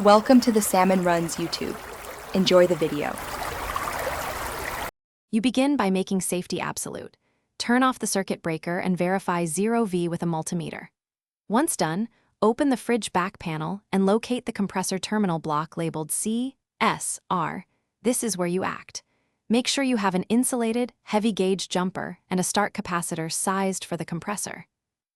Welcome to the Salmon Runs YouTube. Enjoy the video. You begin by making safety absolute. Turn off the circuit breaker and verify 0V with a multimeter. Once done, open the fridge back panel and locate the compressor terminal block labeled C, S, R. This is where you act. Make sure you have an insulated, heavy-gauge jumper and a start capacitor sized for the compressor.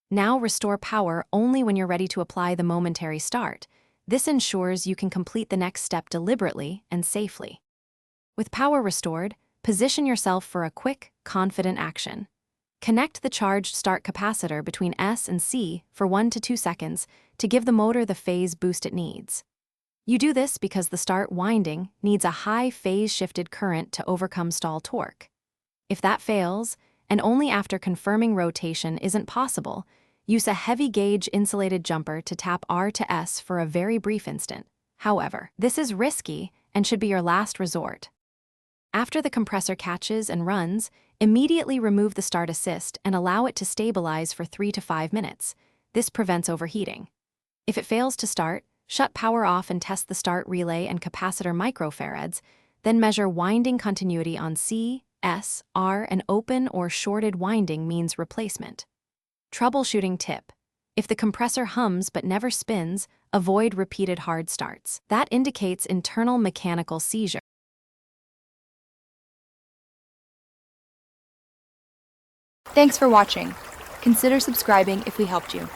Now restore power only when you're ready to apply the momentary start. This ensures you can complete the next step deliberately and safely. With power restored, position yourself for a quick, confident action. Connect the charged start capacitor between S and C for 1 to 2 seconds to give the motor the phase boost it needs. You do this because the start winding needs a high phase-shifted current to overcome stall torque. If that fails, and only after confirming rotation isn't possible, use a heavy-gauge insulated jumper to tap R to S for a very brief instant. However, this is risky and should be your last resort. After the compressor catches and runs, immediately remove the start assist and allow it to stabilize for 3 to 5 minutes. This prevents overheating. If it fails to start, shut power off and test the start relay and capacitor microfarads, then measure winding continuity on C, S, R, and open or shorted winding means replacement. Troubleshooting tip. If the compressor hums but never spins, avoid repeated hard starts. That indicates internal mechanical seizure. Thanks for watching. Consider subscribing if we helped you.